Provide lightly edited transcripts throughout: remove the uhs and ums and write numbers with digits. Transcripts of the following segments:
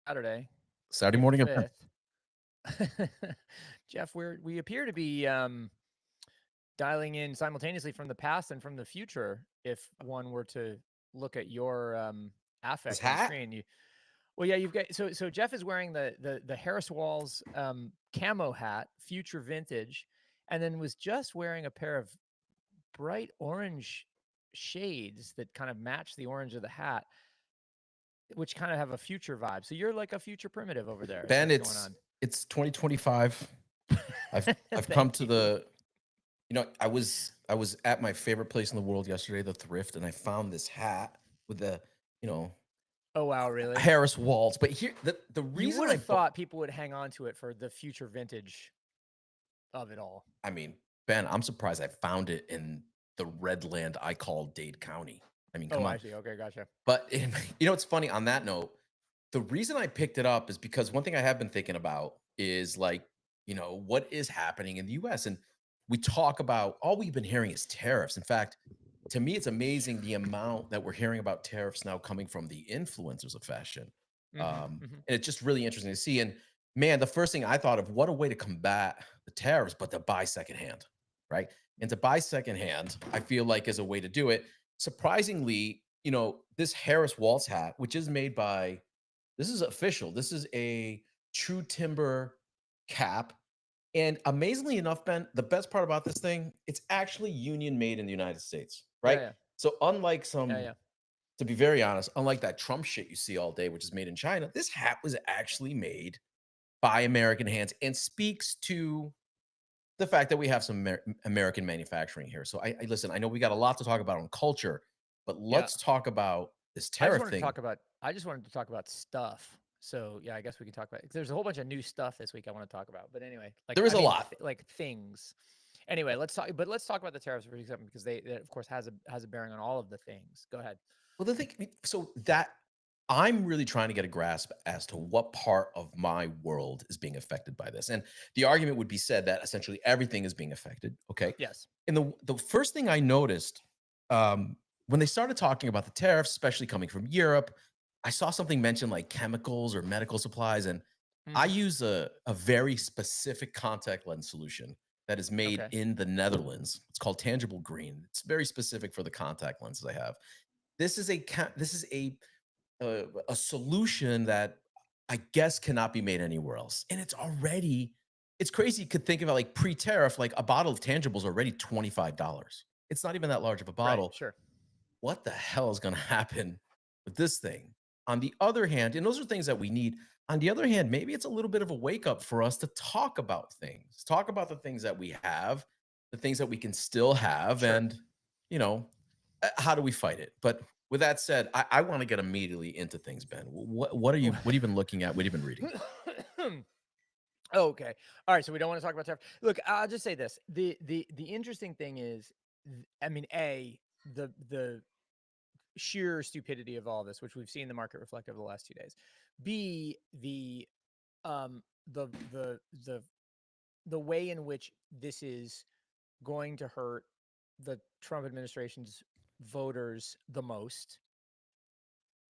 Saturday, Saturday April morning event. 5th. Jeff, we appear to be dialing in simultaneously from the past and from the future. If one were to look at your This affect on hat? screen, well, yeah, you've got so Jeff is wearing the Harris Walls camo hat, future vintage, and then was just wearing a pair of bright orange shades that kind of match the orange of the hat, which kind of have a future vibe. So you're like a future primitive over there, is Ben, what's going it's 2025. on. I've come Thank to you. I was at my favorite place in the world yesterday, the thrift, and I found this hat with the, you know, Oh wow, really? Harris Walls. But here the You reason would I have bought thought people would hang on to it for the future vintage of it all. I mean, Ben, I'm surprised I found it in the red land I call Dade County. I mean, Oh, come I on. see. Okay, gotcha. But it's funny on that note, the reason I picked it up is because one thing I have been thinking about is like, what is happening in the US? And we talk about all we've been hearing is tariffs. In fact, to me, it's amazing the amount that we're hearing about tariffs now coming from the influencers of fashion. Mhm, mhm. And it's just really interesting to see. And man, the first thing I thought of, what a way to combat the tariffs, but to buy secondhand, right? And to buy secondhand, I feel like is a way to do it. Surprisingly, this Harris Waltz hat, which is made by, this is official. This is a true timber cap. And amazingly enough, Ben, the best part about this thing, it's actually union made in the United States, Yeah, right? yeah. So unlike Yeah, some, yeah. to be very honest, unlike that Trump shit you see all day, which is made in China, this hat was actually made by American hands and speaks to the fact that we have some American manufacturing here. So I listen, I know we got a lot to talk about on culture, but Yeah. let's talk about this I just tariff wanted to thing. talk about I just wanted to talk about stuff. So, yeah, I guess we can talk about there's a whole bunch of new stuff this week I want to talk about. But anyway, like There is I a mean lot. like things. Anyway, let's talk about the tariffs for a second because that of course has a bearing on all of the things. Go ahead. Well, the thing, so that I'm really trying to get a grasp as to what part of my world is being affected by this. And the argument would be said that essentially everything is being affected. Okay. Yes. And the first thing I noticed when they started talking about the tariffs, especially coming from Europe, I saw something mentioned like chemicals or medical supplies. And I Mhm. use a very specific contact lens solution that is made Okay. in the Netherlands. It's called Tangible Green. It's very specific for the contact lenses I have. This is a solution that I guess cannot be made anywhere else, and it's crazy. You could think about like pre-tariff, like a bottle of Tangible is already $25. It's not even that large of a Right, bottle. sure. What the hell is going to happen with this thing? On the other hand, and those are things that we need. On the other hand, maybe it's a little bit of a wake up for us to talk about things, talk about the things that we have, the things that we can still have, Sure. and you know, how do we fight it? But with that said, I want to get immediately into things, Ben. What have you been looking at? What have you been reading? Okay. All right. So we don't want to talk about tariff. Look, I'll just say this: the interesting thing is, I mean, the sheer stupidity of all this, which we've seen the market reflect over the last 2 days. B um the the the the way in which this is going to hurt the Trump administration's voters the most,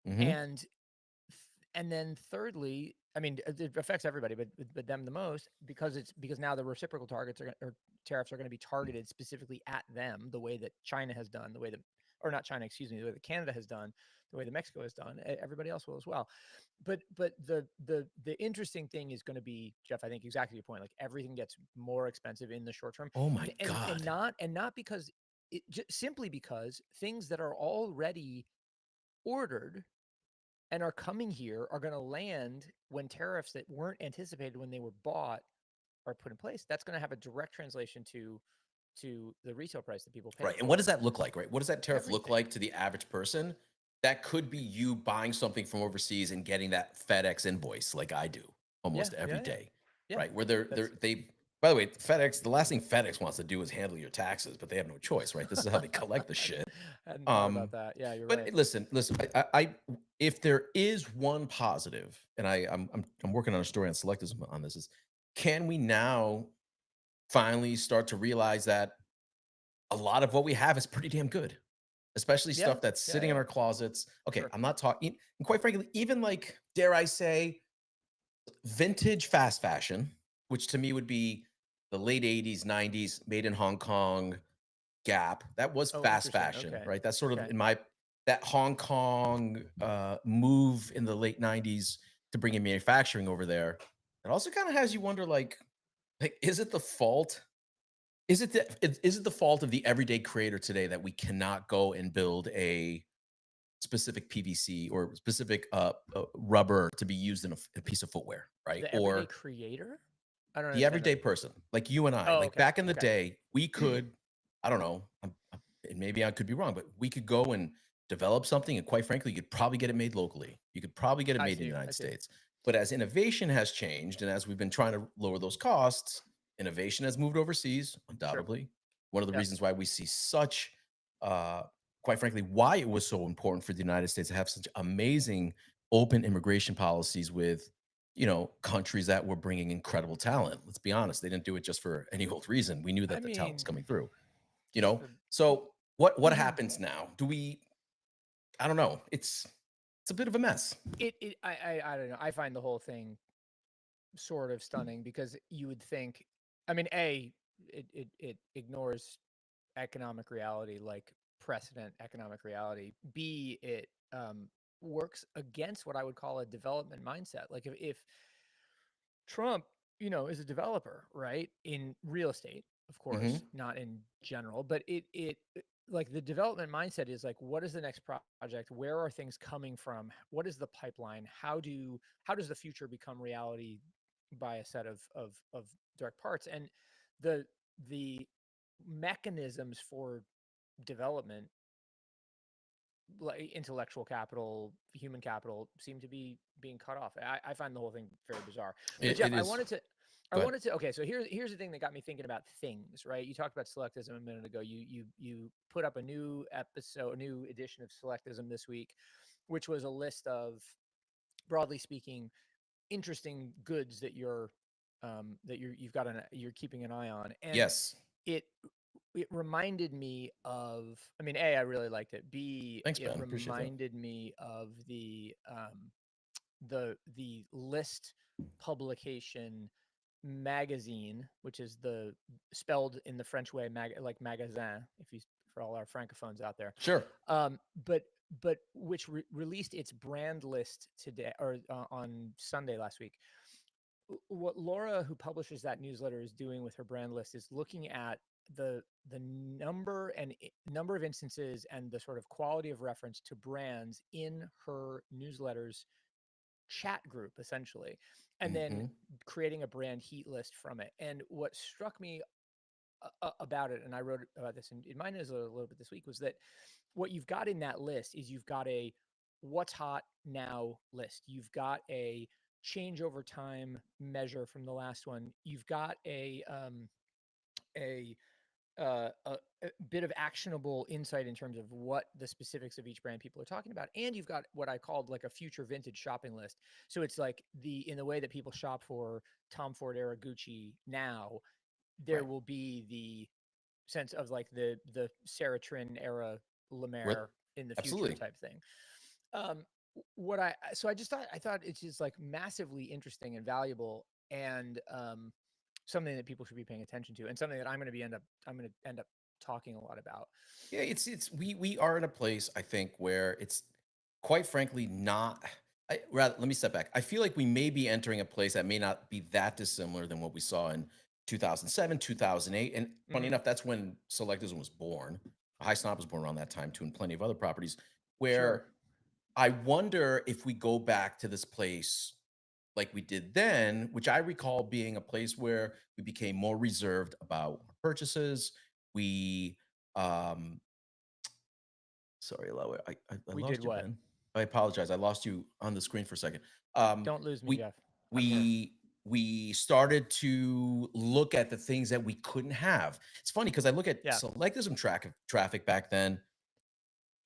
Hmm. and and then thirdly, I mean, it affects everybody, but them the most because now the reciprocal targets or tariffs are going to be targeted specifically at them, the way that China has done, the way that or not China, excuse me, the way that Canada has done, the way that Mexico has done. Everybody else will as well. But the interesting thing is going to be, Jeff. I think exactly your point. Like everything gets more expensive in the short term, Oh my and God. not because just simply because things that are already ordered and are coming here are going to land when tariffs that weren't anticipated when they were bought are put in place. That's going to have a direct translation to the retail price that people pay Right. And what does for that look like, right? What does that tariff look everything. like to the average person? That could be you buying something from overseas and getting that FedEx invoice like I do Yeah, almost every yeah, yeah, day, yeah. right? Where That's by the way, FedEx, the last thing FedEx wants to do is handle your taxes, but they have no choice, right? This is how they collect the I shit. hadn't thought about Um, that. Yeah, you're but right. listen, if there is one positive, and I'm working on a story on selectivism on this, is can we now finally start to realize that a lot of what we have is pretty damn good, especially Yeah, stuff that's yeah, sitting in yeah. our closets. Okay, Sure. I'm not talking, and quite frankly, even like dare I say, vintage fast fashion, which to me would be the late 80s, 90s, made in Hong Kong, Gap. That was Oh, fast interesting. fashion, Okay. right? That's sort of Okay. in my that Hong Kong move in the late 90s to bring in manufacturing over there. It also kind of has you wonder, like, is it the fault? Is it the fault of the everyday creator today that we cannot go and build a specific PVC or specific rubber to be used in a piece of footwear, right? The everyday Or creator? I don't the understand everyday that. person, like you and I, Oh, like okay. back in the Okay. day, we could, I don't know, and maybe I could be wrong, but we could go and develop something, and quite frankly, you could probably get it made locally. You could probably get it I made in the see. I United see. States. But as innovation has changed, and as we've been trying to lower those costs, innovation has moved overseas, Sure. undoubtedly. One of the Yep. reasons why we see such, quite frankly, why it was so important for the United States to have such amazing open immigration policies with countries that were bringing incredible talent. Let's be honest, they didn't do it just for any old reason. We knew I that the talent was mean, coming through, you just know? the So what happens now? Do we I don't know. It's a bit of a mess. I don't know. I find the whole thing sort of stunning because you would think, I mean, A, it ignores economic reality, like precedent economic reality. B, it works against what I would call a development mindset. Like if Trump, is a developer, right? In real estate, of Mhm. course, not in general, but like the development mindset is like, what is the next project? Where are things coming from? What is the pipeline? How does the future become reality by a set of direct parts? And the the mechanisms for development, like intellectual capital, human capital, seem to be being cut off. I find the whole thing very bizarre. But It Jeff, it is. I Go ahead. wanted to. Okay, so here's the thing that got me thinking about things. Right, you talked about Selectism a minute ago. You put up a new episode, a new edition of Selectism this week, which was a list of, broadly speaking, interesting goods that you've got you're keeping an eye on, and Yes. it it reminded me of, I mean, A, I really liked it. B, Thanks, it Ben. Appreciate that. reminded me of the list publication magazine, which is the spelled in the French way, like magasin, if you, for all our francophones out there. Sure. Um, but but which released its brand list today, or on Sunday last week. What Laura, who publishes that newsletter, is doing with her brand list is looking at the number of instances and the sort of quality of reference to brands in her newsletters chat group, essentially, and then Mhm. creating a brand heat list from it. And what struck me about it, and I wrote about this in mine is a little bit this week, was that what you've got in that list is you've got a what's hot now list. You've got a change over time measure from the last one. You've got a a bit of actionable insight in terms of what the specifics of each brand people are talking about, and you've got what I called like a future vintage shopping list. So it's like in the way that people shop for Tom Ford era Gucci now, there Right. will be the sense of like the Sarah Trin era La Re Mer in the future Absolutely. type thing. Um, what I so I thought it's just like massively interesting and valuable, and something that people should be paying attention to, and something that I'm going to end up talking a lot about. Yeah, it's we are in a place, I think, where it's quite frankly not rather, let me step back. I feel like we may be entering a place that may not be that dissimilar than what we saw in 2007, 2008. And funny Hmm. enough, that's when Selectism was born. High Snob was born around that time too, and plenty of other properties Sure. where I wonder if we go back to this place like we did then, which I recall being a place where we became more reserved about our purchases. We um Sorry, Lower. I We did lost you, what? Ben. I apologize. I lost you on the screen for a second. Um, Don't lose me, we Jeff. I'm here. we started to look at the things that we couldn't have. It's funny because I look at Yeah. Selectism traffic back then.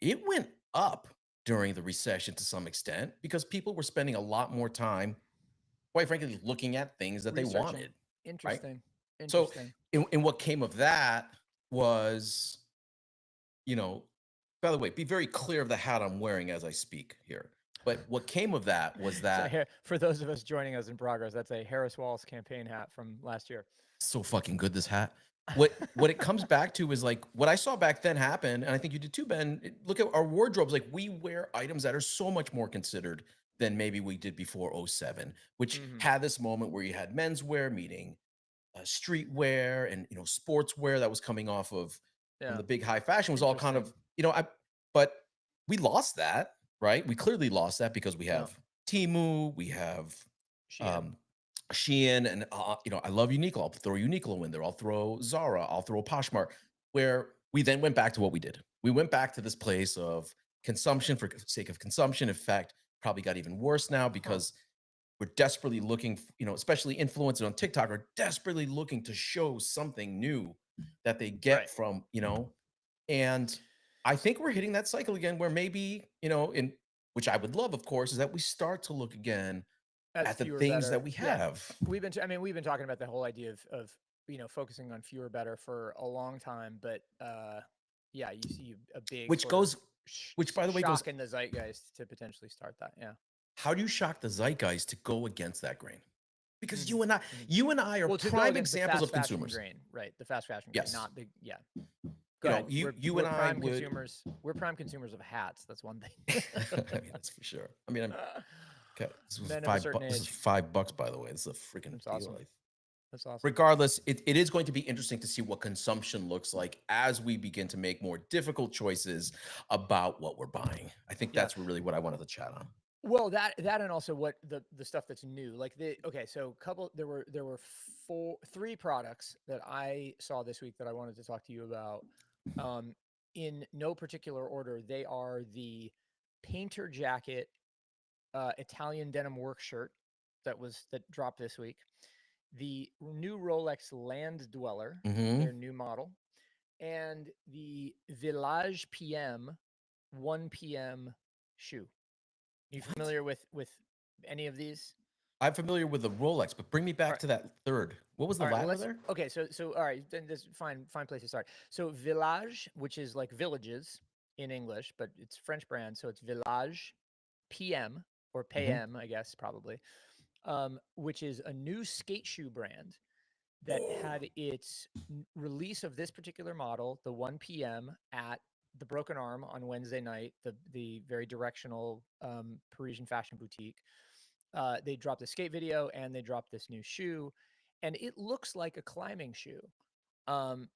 It went up during the recession to some extent because people were spending a lot more time, quite frankly, looking at things that they Researching. wanted, right? Interesting. So, Interesting. in what came of that was, you know, by the way, be very clear of the hat I'm wearing as I speak here. But what came of that was So that for those of us joining us in progress, that's a Harris Wallace campaign hat from last year. so fucking good, this hat. What it comes back to is like what I saw back then happen, and I think you did too, Ben. Look at our wardrobes. Like we wear items that are so much more considered than maybe we did before '07, which Mhm. had this moment where you had menswear meeting streetwear and sportswear that was coming off of from Yeah. the big high fashion was all kind of Interesting. I but we lost that, right? We clearly lost that because we Yeah. have Timu, we have Shein. um Shein, and I love Uniqlo. I'll throw Uniqlo in there. I'll throw Zara. I'll throw Poshmark. Where we then went back to what we did. We went back to this place of consumption for sake of consumption. In fact, probably got even worse now Huh. because we're desperately looking, especially influencers on TikTok are desperately looking to show something new that they get Right. from, and I think we're hitting that cycle again where maybe, in which I would love, of course, is that we start to look again As at the fewer things that better. we Yeah. have, We've been talking about the whole idea of focusing on fewer better for a long time, but yeah, you see a big which sort of goes, which by the way goes, shock in the zeitgeist to potentially start that. Yeah. how do you shock the zeitgeist to go against that grain? Because Mhm. Mhm. you and I are Well, to go prime against the examples fast of fashion consumers. grain, right? The fast fashion grain, Yes. not the yeah. Go ahead. You We're and I prime would, consumers. We're prime consumers of hats. That's one thing. I mean, that's for sure. I mean, okay, this was Men of a certain This is age. $5, by the way. This is a freaking That's deal. awesome. That's awesome. Regardless, it is going to be interesting to see what consumption looks like as we begin to make more difficult choices about what we're buying. I think Yeah. that's really what I wanted to chat on. Well, that and also what the stuff that's new, like so there were three products that I saw this week that I wanted to talk to you about. Um, in no particular order, they are the painter jacket Italian denim work shirt that dropped this week, the new Rolex Land Dweller, Hmm. their new model, and the Village PM 1 p.m. shoe. You What? familiar with any of these? I'm familiar with the Rolex, but bring me All back right, to that third. What was the all right. latter Let's there? okay. So all right. Then this fine place to start. So Village, which is like villages in English, but it's French brand, so it's Village PM or Hmm. PM, I guess probably. Which is a new skate shoe brand that Oh, had its release of this particular model, the 1 p.m. at the Broken Arm on Wednesday night, the very directional Parisian fashion boutique. They dropped a skate video and they dropped this new shoe, and it looks like a climbing shoe. Um,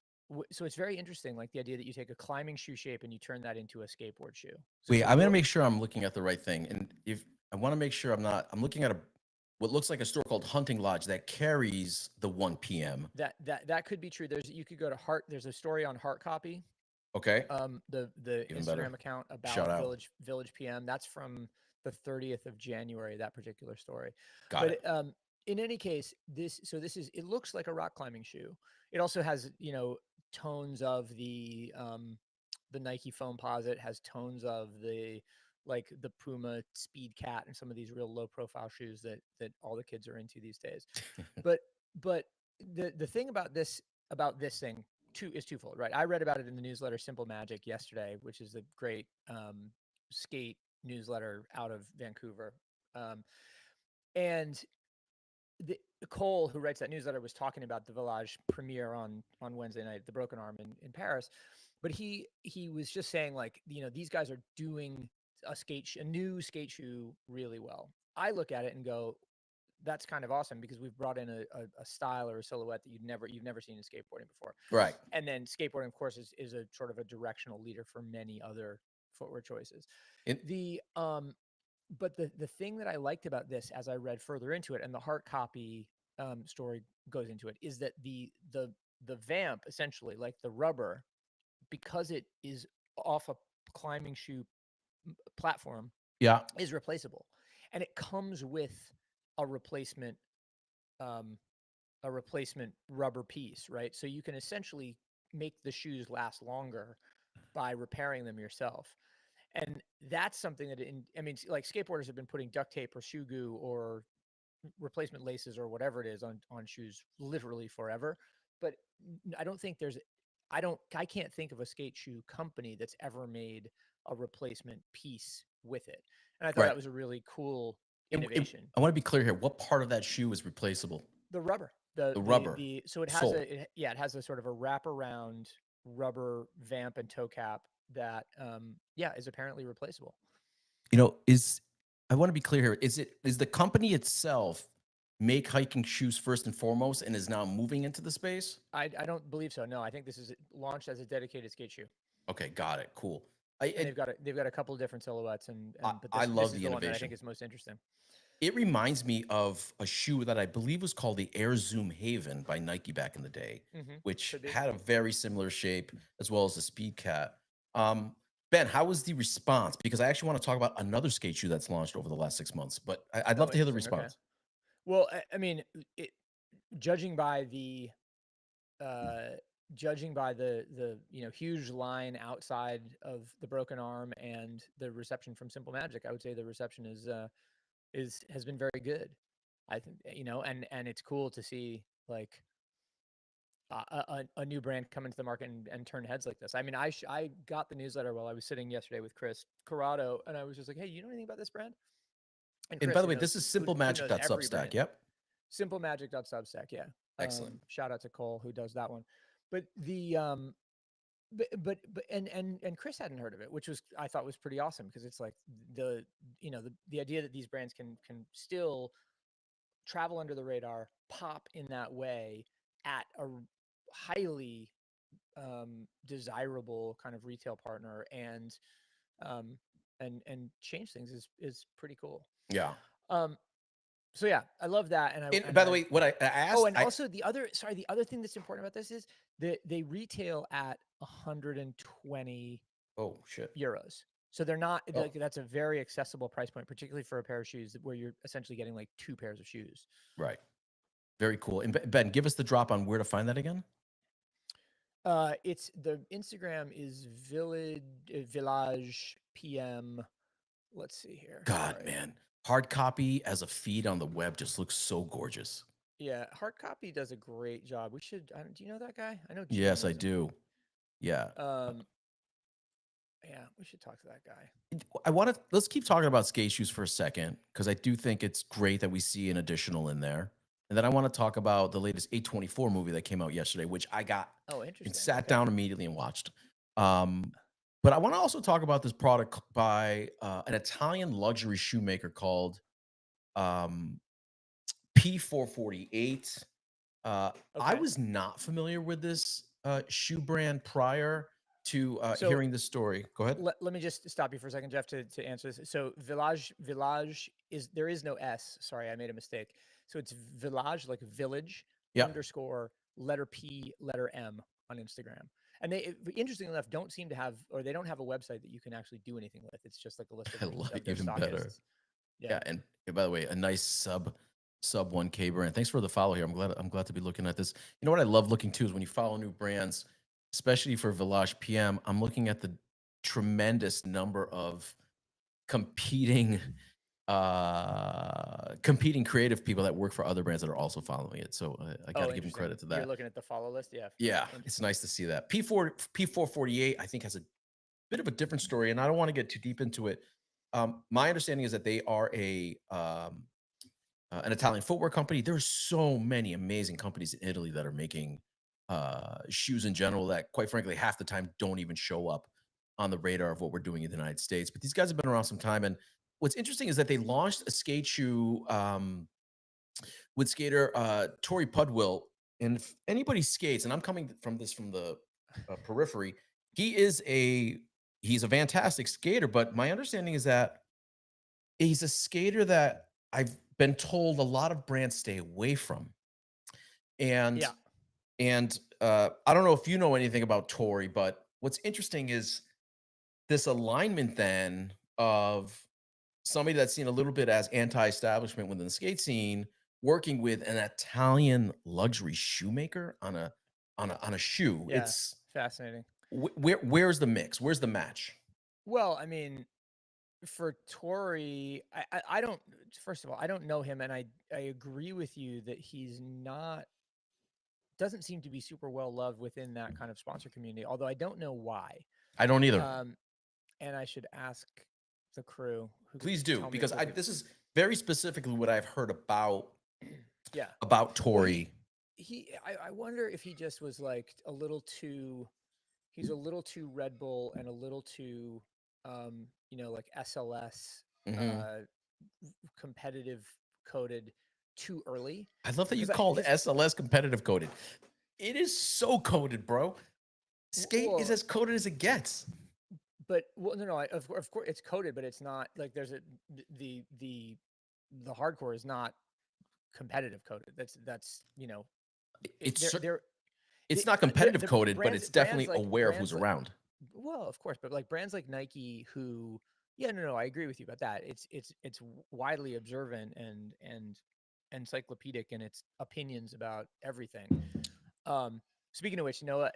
so it's very interesting, like the idea that you take a climbing shoe shape and you turn that into a skateboard shoe. So wait, it I'm gonna look make sure I'm looking at the right thing. And if I want to make sure I'm looking at what looks like a store called Hunting Lodge that carries the 1 p.m. that could be true. You could go to Heart. There's a story on Heart Copy, Okay, the even better. Instagram account Shout about out. Village PM. That's from the 30th of January, that particular story. Got it. But in any case, this is it looks like a rock climbing shoe. It also has, tones of the Nike Foamposite, has tones of the Puma Speed Cat and some of these real low profile shoes that all the kids are into these days. But but the thing about this thing is twofold, right? I read about it in the newsletter Simple Magic yesterday, which is a great skate newsletter out of Vancouver. Um, and Cole, who writes that newsletter, was talking about the Village premiere on Wednesday night at the Broken Arm in Paris, but he was just saying, like, these guys are doing a new skate shoe really well. I look at it and go, that's kind of awesome because we've brought in a style or a silhouette that you've never seen in skateboarding before. Right. And then skateboarding, of course, is a sort of a directional leader for many other footwear choices. It, The but the thing that I liked about this, as I read further into it, and the Heart Copy story goes into it, is that the vamp, essentially, like the rubber, because it is off a climbing shoe platform, yeah. is replaceable, and it comes with a replacement um, a replacement rubber piece, right? So you can essentially make the shoes last longer by repairing them yourself. And that's something that, like skateboarders have been putting duct tape or shoe goo or replacement laces or whatever it is on shoes literally forever. But I don't think I can't think of a skate shoe company that's ever made a replacement piece with it. And I thought Right. that was a really cool It innovation. I wanna be clear here. What part of that shoe is replaceable? The rubber, The rubber so it has sole. yeah, it has a sort of a wraparound rubber vamp and toe cap that yeah, is apparently replaceable. You know, is I wanna be clear here. Is the company itself make hiking shoes first and foremost and is now moving into the space? I don't believe so. No, I think this is launched as a dedicated skate shoe, Okay, got it. Cool. and they've got a couple of different silhouettes, and but I this love is the the one that I think innovation. is most interesting. It reminds me of a shoe that I believe was called the Air Zoom Haven by Nike back in the day, which Could be. had a very similar shape as well as the Speed Cat. Um, Ben, how was the response? Because I actually want to talk about another skate shoe that's launched over the last 6 months, but I'd love Oh, to hear the interesting. Okay. response. Well, I mean, it, judging by the uh, judging by the huge line outside of the Broken Arm and the reception from Simple Magic, I would say the reception is has been very good. I think and it's cool to see like a new brand come into the market and turn heads like this. I mean, I got the newsletter while I was sitting yesterday with Chris Corrado, and I was just like, hey, you know anything about this brand? And And Chris, by the way, this is who knows every simplemagic.substack. brand. Yep. Simplemagic.substack, yeah. Excellent. Shout out to Cole who does that one. But the but and Chris hadn't heard of it, which was I thought was pretty awesome because it's like the idea that these brands can still travel under the radar, pop in that way at a highly desirable kind of retail partner um, and change things is pretty cool. Yeah. Um, so yeah, I love that, And by the way, what I oh, asked, and also the other thing that's important about this is that they retail at 120 oh shit. euros. So they're not Oh, that's a very accessible price point, particularly for a pair of shoes where you're essentially getting like two pairs of shoes. right. Very cool. And Ben, give us the drop on where to find that again. It's the Instagram is Village PM. Let's see here. God, Sorry. man. Hard copy as a feed on the web just looks so gorgeous. Yeah, Hard Copy does a great job. We should. Do you know that guy? I know Gene Yes, I knows him. do. Yeah. Yeah, we should talk to that guy. Let's keep talking about skate shoes for a second because I do think it's great that we see an additional in there. And then I want to talk about the latest A24 movie that came out yesterday, which I got Oh, and interesting. sat Okay. down immediately and watched. But I want to also talk about this product by an Italian luxury shoemaker called um, P448. I Okay. was not familiar with this shoe brand prior to So hearing this story. Go ahead. let me just stop you for a second, Jeff, to answer this. So Village is there is no S. Sorry, I made a mistake. So it's Village like village Yeah. underscore letter P letter M on Instagram. And they interestingly enough don't seem to have or they don't have a website that you can actually do anything with. It's just like a list I of love it their even stockists. better. Yeah. Yeah, and by the way, a nice sub 1K brand. Thanks for the follow here. I'm glad to be looking at this. You know what I love looking too is when you follow new brands, especially for Village PM. I'm looking at the tremendous number of competing competing creative people that work for other brands that are also following it. So I got to give them Interesting. credit to You're that. looking at the follow list. Yeah. Yeah, it's Interesting. nice to see that. P448 I think has a bit of a different story, and I don't want to get too deep into it. My understanding is that they are an Italian footwear company. There's so many amazing companies in Italy that are making shoes in general that, quite frankly, half the time don't even show up on the radar of what we're doing in the United States. But these guys have been around some time, and what's interesting is that they launched a skate shoe with skater Tori Pudwill. And if anybody skates, and I'm coming from the periphery, he's a fantastic skater. But my understanding is that he's a skater that I've been told a lot of brands stay away from. And Yeah. I don't know if you know anything about Tori, but what's interesting is this alignment then of somebody that's seen a little bit as anti-establishment within the skate scene, working with an Italian luxury shoemaker on a shoe. Yeah. It's Fascinating. where's the mix? Where's the match? Well, I mean, for Tori, I don't. First of all, I don't know him, and I agree with you that he's not doesn't seem to be super well loved within that kind of sponsor community. Although I don't know why. I don't either. And I should ask the crew. Who could Please do, tell me because what this is very specifically what I've heard yeah. about Well, Tory. I wonder if he just was like a little too, he's a little too Red Bull and a little too, like SLS, Mhm. uh, competitive coded too early. I love that you Because called his, SLS competitive coded. It is so coded, bro. Skate is well, as coded as it gets. but well, no, of course it's coded, but it's not like there's the hardcore is not competitive coded. That's It's they're cer- they're it's not competitive the coded, but it's definitely aware of who's brands like around. well, of course, but like brands like Nike, who, yeah, no, I agree with you about that. It's widely observant and encyclopedic in its opinions about everything. Speaking of which, Noah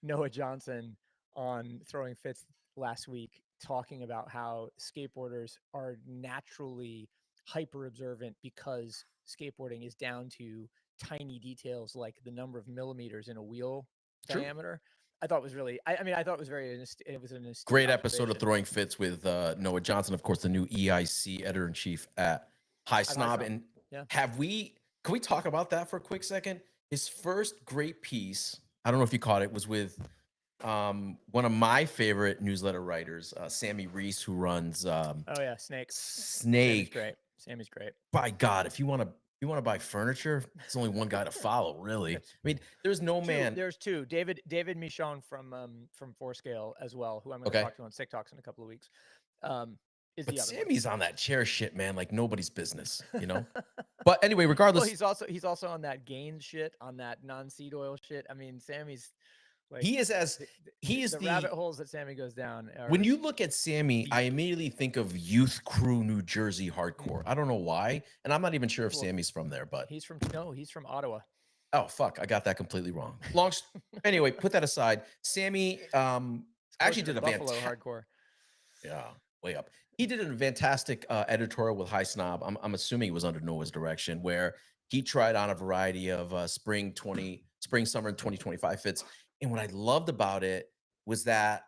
Noah Johnson on Throwing Fits last week talking about how skateboarders are naturally hyper observant because skateboarding is down to tiny details like the number of millimeters in a wheel True. diameter. I thought was really, I mean, I thought it was it was an astute Great episode of observation Throwing Fits with Noah Johnson, of course, the new EIC editor in chief at High at High Snob. Snob. And Yeah. can we talk about that for a quick second? His first great piece, I don't know if you caught it, was with one of my favorite newsletter writers, Sammy Reese, who runs Oh yeah, Snake. Sammy's Snake. great. Sammy's great. By God, if you want to buy furniture, it's only one guy to follow, really. I mean, there's no man. There's two. David Michon from Forescale as well, who I'm going to Okay. talk to on TikToks in a couple of weeks. Is But the other Sammy's on that chair shit, man, like nobody's business, you know? one. But anyway, Well, regardless, he's also on that gain shit, on that non-seed oil shit. I mean, Sammy's like he is as the, he is the the rabbit holes that Sammy goes down when are you look at Sammy, I deep. immediately think of Youth Crew New Jersey hardcore. I don't know why, and I'm not even sure if Well, Sammy's from there, but he's from Ottawa. oh fuck, I got that completely wrong. Anyway, put that aside. Sammy It's actually closer to did a Buffalo hardcore. yeah, way up. He did a fantastic editorial with High Snob. I'm assuming it was under Noah's direction, where he tried on a variety of spring summer 2025 fits. And what I loved about it was that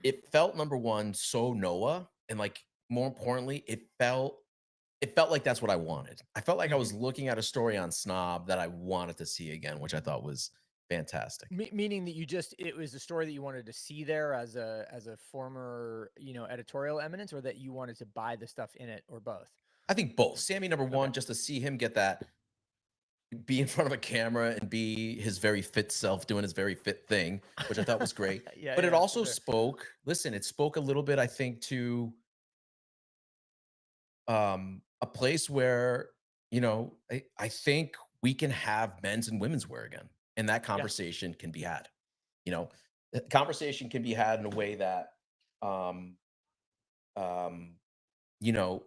it felt, number one, so Noah, and like more importantly, it felt like that's what I wanted. I felt like I was looking at a story on Snob that I wanted to see again, which I thought was fantastic. Meaning that it was a story that you wanted to see there as a former editorial eminence, or that you wanted to buy the stuff in it, or both. I think both. Sammy, number Okay. one, just to see him get that, be in front of a camera and be his very fit self doing his very fit thing, which I thought was great. Yeah, But it yeah, also for sure. it spoke a little bit, I think, to a place where, I think we can have men's and women's wear again. And that Yeah. conversation can be had. The conversation can be had in a way that um um you know,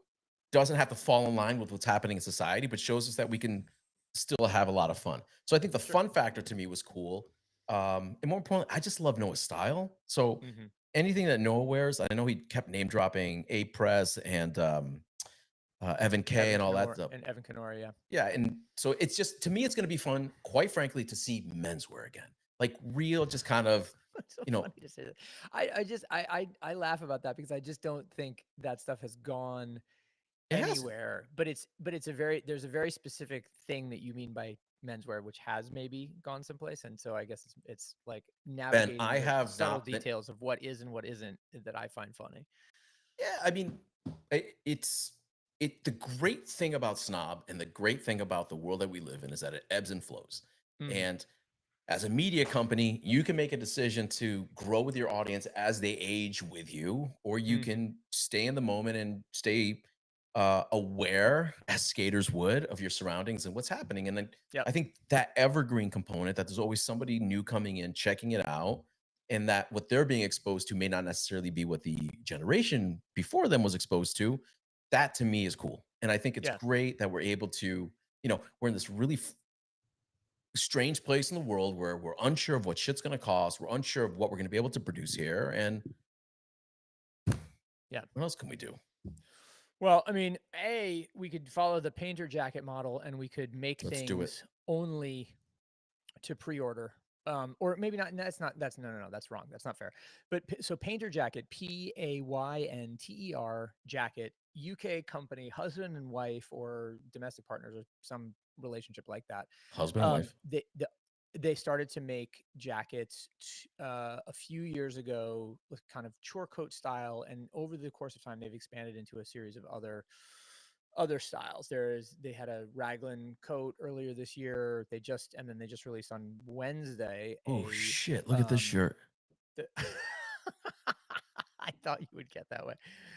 doesn't have to fall in line with what's happening in society, but shows us that we can still have a lot of fun. So I think the Sure. fun factor to me was cool. And more importantly, I just love Noah's style. So anything that Noah wears, I know he kept name dropping A Press and Evan K and all that stuff. And Evan Kenora, yeah. Yeah. And so it's just, to me, it's going to be fun, quite frankly, to see menswear again. Like real, just kind of, It's so funny to say that. I laugh about that because I just don't think that stuff has gone it has. anywhere. But there's a very specific thing that you mean by menswear, which has maybe gone someplace. And so I guess it's like navigating I the have subtle not been, details of what is and what isn't that I find funny. yeah, I mean, the great thing about Snob and the great thing about the world that we live in is that it ebbs and flows. And as a media company, you can make a decision to grow with your audience as they age with you, or you can stay in the moment and stay aware, as skaters would, of your surroundings and what's happening. And then I think that evergreen component, that there's always somebody new coming in, checking it out, and that what they're being exposed to may not necessarily be what the generation before them was exposed to. That to me is cool. And I think it's great that we're able to, we're in this really strange place in the world where we're unsure of what shit's going to cost. We're unsure of what we're going to be able to produce here. And yeah, what else can we do? Well, I mean, we could follow the painter jacket model and we could make things only to pre-order Or maybe not. That's not. That's no. That's wrong. That's not fair. But so Painter Jacket, Paynter Jacket, UK company, husband and wife or domestic partners or some relationship like that. Husband and wife. They started to make jackets a few years ago with kind of chore coat style, and over the course of time, they've expanded into a series of other styles. They had a raglan coat earlier this year. And then they just released on Wednesday Oh a shit! Look at this shirt. the, I thought you would get that way.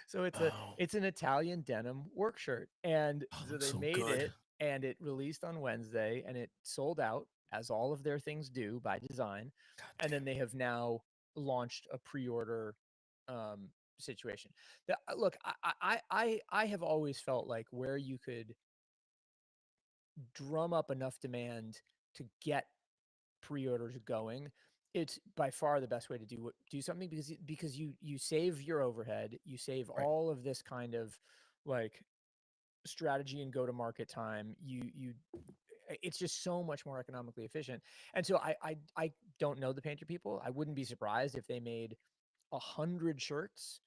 So Oh, it's an Italian denim work shirt, and oh, so looks they so made good. it, and it released on Wednesday, and it sold out as all of their things do by design, God and damn. then they have now launched a pre-order um, situation. Look, I have always felt like where you could drum up enough demand to get pre-orders going, it's by far the best way to do something, because you save your overhead, you save Right. all of this kind of like strategy and go to market time. It's just so much more economically efficient. And so I don't know the Painter people. I wouldn't be surprised if they made 100 shirts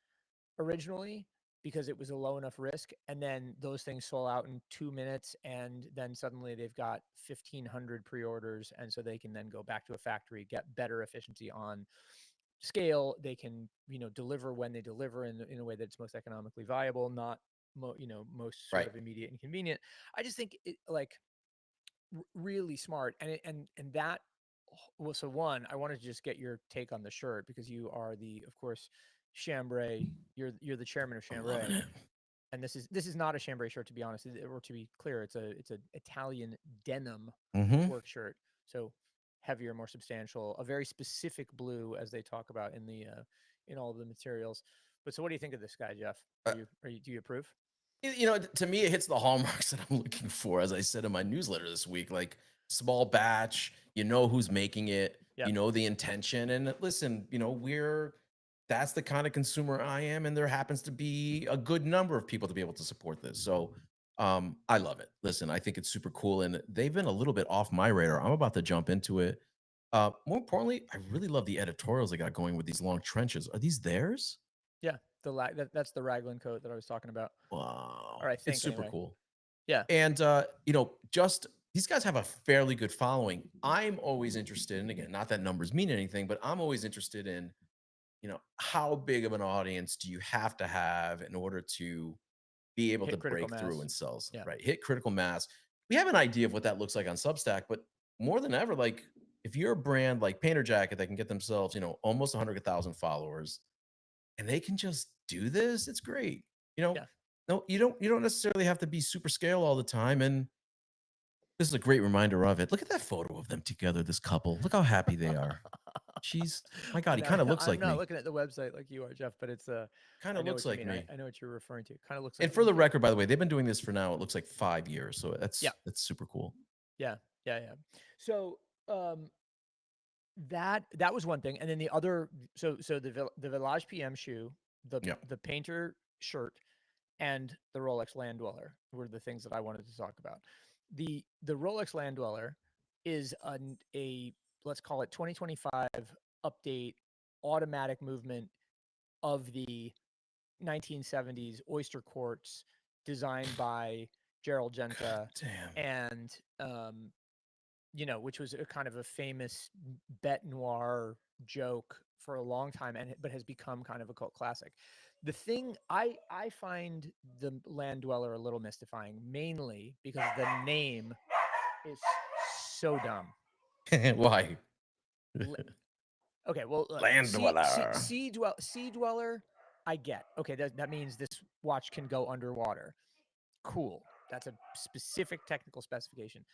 originally, because it was a low enough risk, and then those things sold out in 2 minutes, and then suddenly they've got 1,500 pre-orders, and so they can then go back to a factory, get better efficiency on scale. They can deliver when they deliver in a way that's most economically viable, not most sort Right. of immediate and convenient. I just think it, like, really smart. And that, well, so one, I wanted to just get your take on the shirt, because you are of course, Chambray. You're the chairman of I'm loving Chambray, it. and this is not a Chambray shirt, to be honest. Or to be clear, it's a Italian denim Mm-hmm. work shirt. So heavier, more substantial, a very specific blue, as they talk about in all of the materials. But so, what do you think of this guy, Jeff? Do you approve? To me, it hits the hallmarks that I'm looking for, as I said in my newsletter this week. Like, small batch, you know who's making it, you Yep. know the intention. And listen, that's the kind of consumer I am, and there happens to be a good number of people to be able to support this. So I love it. Listen, I think it's super cool, and they've been a little bit off my radar. I'm about to jump into it. More importantly, I really love the editorials they got going with these long trenches. Are these theirs? Yeah. That's the raglan coat that I was talking about, or Wow, I it's think super anyway. cool. Yeah. And just these guys have a fairly good following. I'm always interested, and again, not that numbers mean anything, but I'm always interested in, how big of an audience do you have to have in order to be able to Hit critical break through mass. and sells, Yeah. right? Hit critical mass. We have an idea of what that looks like on Substack, but more than ever, like, if you're a brand like Painter Jacket that can get themselves, almost 100,000 followers, and they can just do this, it's great. You know, Yeah. no, you don't necessarily have to be super scale all the time. And this is a great reminder of it. Look at that photo of them together, this couple. Look how happy they are. She's my God, I he know. kind of looks I'm like not me. looking at the website like you are, Jeff, but Kind I of know looks what you like mean. me. I know what you're referring to. Kind of looks like And for me the too. record, by the way, they've been doing this for now, it looks like 5 years. So Yeah. that's super cool. Yeah. Yeah. Yeah. So, that was one thing. And then the other, so the Village PM shoe, Yeah. the Painter shirt, and the Rolex Land Dweller were the things that I wanted to talk about. The Rolex Land Dweller is a, let's call it 2025 update, automatic movement of the 1970s oyster quartz, designed by Gerald God Genta, damn. and which was a kind of a famous bête noir joke for a long time, but has become kind of a cult classic. The thing I find the Land Dweller a little mystifying, mainly because the name is so dumb. Why? Okay, well, Land dweller. sea dweller, I get. Okay, that means this watch can go underwater. Cool. That's a specific technical specification.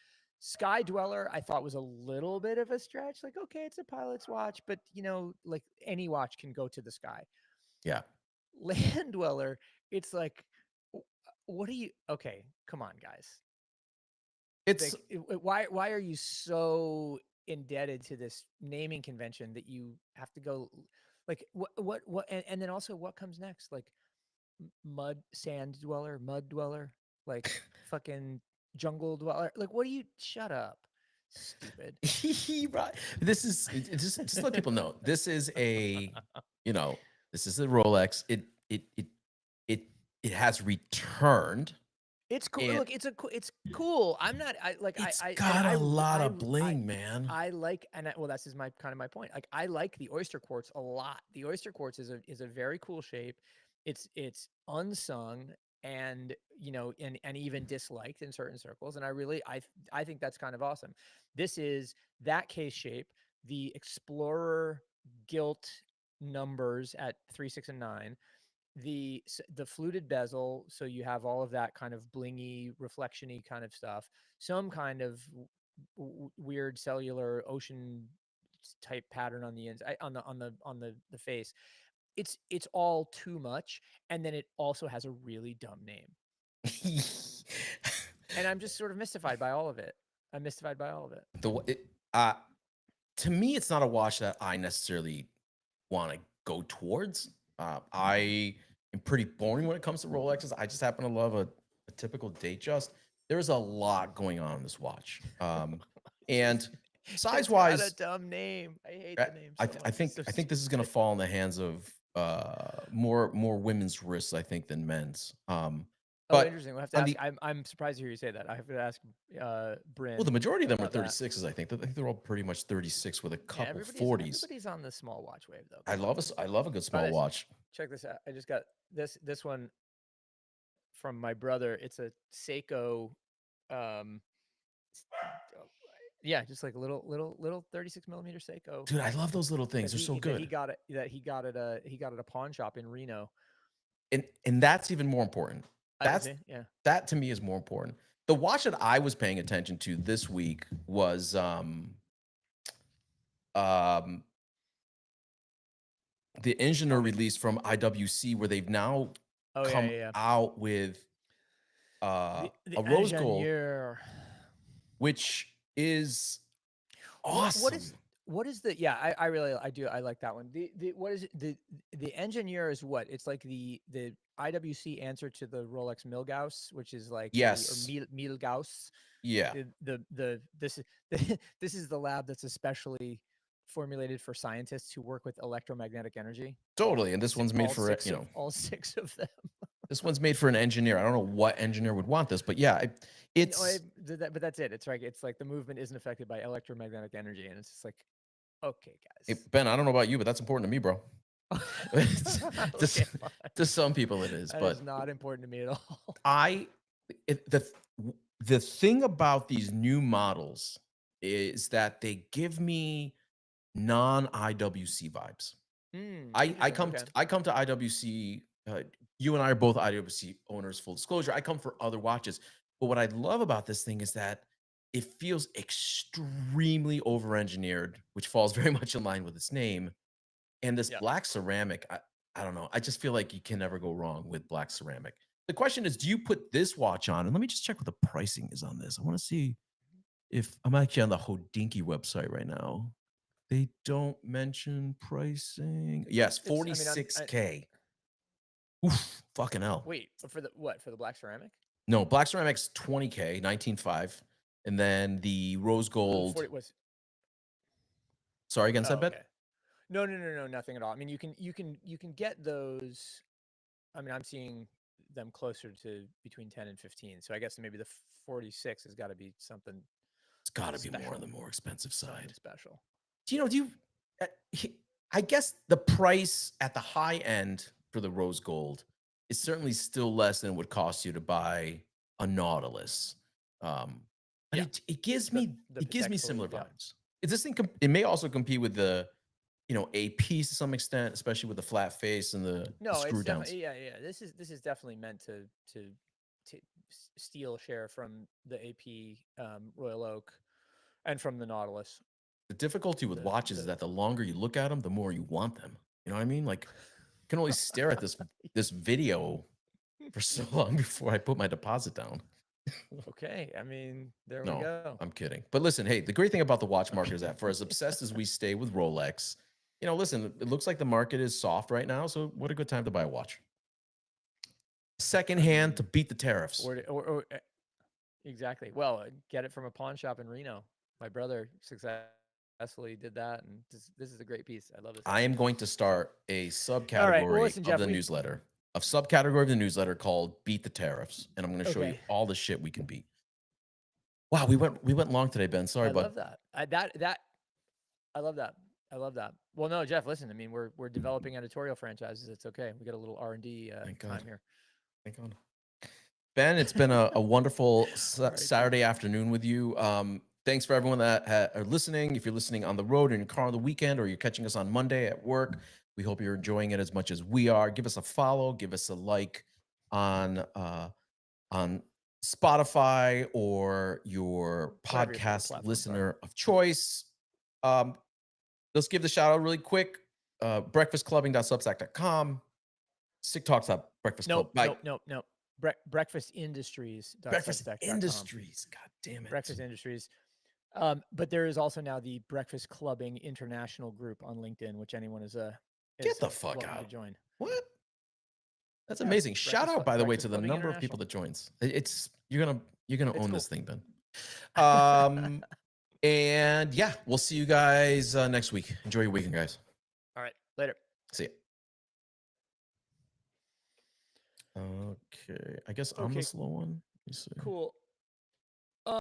Sky Dweller, I thought, was a little bit of a stretch. Like, okay, it's a pilot's watch, but like any watch can go to the sky. Yeah. Land Dweller, it's like, what are you? Okay, come on, guys. It's Like, why are you so indebted to this naming convention that you have to go? Like, what? And then also, what comes next? Like, mud dweller, like fucking jungle dweller. Like, what do you? Shut up. Stupid. Right. This is just to let people know. This is a, you know, this is a Rolex. It it has returned, It's cool. and Look, it's cool. I'm not. I like. it's I and got a lot of bling, man. I like, and well, that's is my kind of my point. Like, I like the oyster quartz a lot. The oyster quartz is a very cool shape. It's unsung, and and even disliked in certain circles. And I think that's kind of awesome. This is that case shape. The Explorer gilt numbers at 3, 6, and 9. The fluted bezel, so you have all of that kind of blingy, reflectiony kind of stuff. Some kind of weird cellular ocean type pattern on the ends, on the face. It's all too much, and then it also has a really dumb name, and I'm just sort of mystified by all of it. I'm mystified by all of it. the wa- it, uh to me, it's not a watch that I necessarily want to go towards. I am pretty boring when it comes to Rolexes. I just happen to love a typical Datejust. There's a lot going on in this watch. And size It's got a wise, dumb name. I hate the name so much. I think It's so this is going to stupid. fall in the hands of more women's wrists, I think, than men's. Oh, But interesting. We'll have to on ask. the I'm surprised to hear you say that. I have to ask well, the Bryn majority of them are about that. 36s, I think. I think they're all pretty much 36 with a Yeah, couple 40s. everybody's on the small watch wave though. I Come on. love I love a good Try small this. watch. Check this out. I just got this one from my brother. It's a Seiko. Um, oh, yeah, just like a little 36 millimeter Seiko Dude, I love those little things. that They're so he good. got it he got at a pawn shop in Reno. And that's even more important. I That's see. Yeah. that to me is more important. The watch that I was paying attention to this week was um the engineer Tell me. release from IWC, where they've now Oh yeah, come yeah, yeah. out with The a rose gold, Ingenieur. which is What awesome. is the yeah, I really I like that one. The what is it? The Engineer is what? It's like the IWC answer to the Rolex Milgauss, which is like the or Yes. Milgauss. Yeah. The this is this is the lab that's especially formulated for scientists who work with electromagnetic energy. Totally. And this one's made for, All six of them. this one's made for an engineer. I don't know what engineer would want this, but yeah, No, it's but that's it. It's like the movement isn't affected by electromagnetic energy, and it's just like, okay, guys. Ben, I don't know about you, but that's important to me, bro. Okay, fine. To some people it is, That but is not important to me at all. I it, the thing about these new models is that they give me non IWC vibes. Interesting. Okay. I come to IWC. You and I are both IWC owners. Full disclosure, I come for other watches. But what I love about this thing is that it feels extremely over-engineered, which falls very much in line with its name. And this Yeah. black ceramic, I don't know. I just feel like you can never go wrong with black ceramic. The question is, do you put this watch on? And let me just check what the pricing is on this. I want to see if I'm actually on the Hodinkee website right now. They don't mention pricing. Yes, It's, I mean, 46K. Oof, fucking hell. wait, for the what? For the black ceramic? No, black ceramic's 20K, 19.5. And then the rose Ooh, gold. 40 was. Sorry, again, Oh, said bet? okay. No, nothing at all. I mean, you can get those. I mean, I'm seeing them closer to between 10 and 15. So I guess maybe the 46 has got to be something It's got to be more special. on the more expensive something side. special. Do you I guess the price at the high end for the rose gold is certainly still less than it would cost you to buy a Nautilus. But Yeah. it gives The- me the it gives me Patek similar Philippe, yeah. vibes. Is this thing it may also compete with the APs to some extent, especially with the flat face and the No, screw it's downs. definitely yeah. This is definitely meant to steal share from the AP Royal Oak and from the Nautilus. The difficulty with The- watches is that the longer you look at them, the more you want them. You know what I mean? Like I can only stare at this video for so long before I put my deposit down. Okay, I mean, there we No, go. I'm kidding. But listen, hey, the great thing about the watch market is that for as obsessed as we stay with Rolex, listen, it looks like the market is soft right now. So what a good time to buy a watch. Secondhand to beat the tariffs. Or exactly. Well, get it from a pawn shop in Reno. My brother successfully did that, and this is a great piece. I love this. I am going to start a All right. Well, subcategory listen, of Jeff. the We newsletter, called Beat the Tariffs. And I'm going to show you okay. all the shit we can beat. Wow, we went long today, Ben. Sorry, I bud. love that. I love that. I love that. Well, no, Jeff. Listen, I mean, we're developing editorial franchises. It's okay. We got a little R&D Thank time God. here. Thank God. Ben, it's been a wonderful All right, Jeff. Saturday afternoon with you. Thanks for everyone that are listening. If you're listening on the road in your car on the weekend, or you're catching us on Monday at work, we hope you're enjoying it as much as we are. Give us a follow, give us a like on Spotify or your Whatever your favorite podcast platforms are. listener of choice. Let's give the shout out really quick. Breakfastclubbing.substack.com. Sick Talks.breakfast club. Nope. Breakfast Industries. Breakfast Industries. God damn it. Breakfast Industries. But there is also now the Breakfast Clubbing International group on LinkedIn, which anyone is Get the fuck welcome out. to join. What? That's Yeah, amazing. Shout out, by the way, to the Clubbing number of people International. that joins. You're gonna own cool. this thing, Ben. And yeah, we'll see you guys next week. Enjoy your weekend, guys. All right, later. See ya. Okay, I guess I'm the slow one. Let me see. Cool.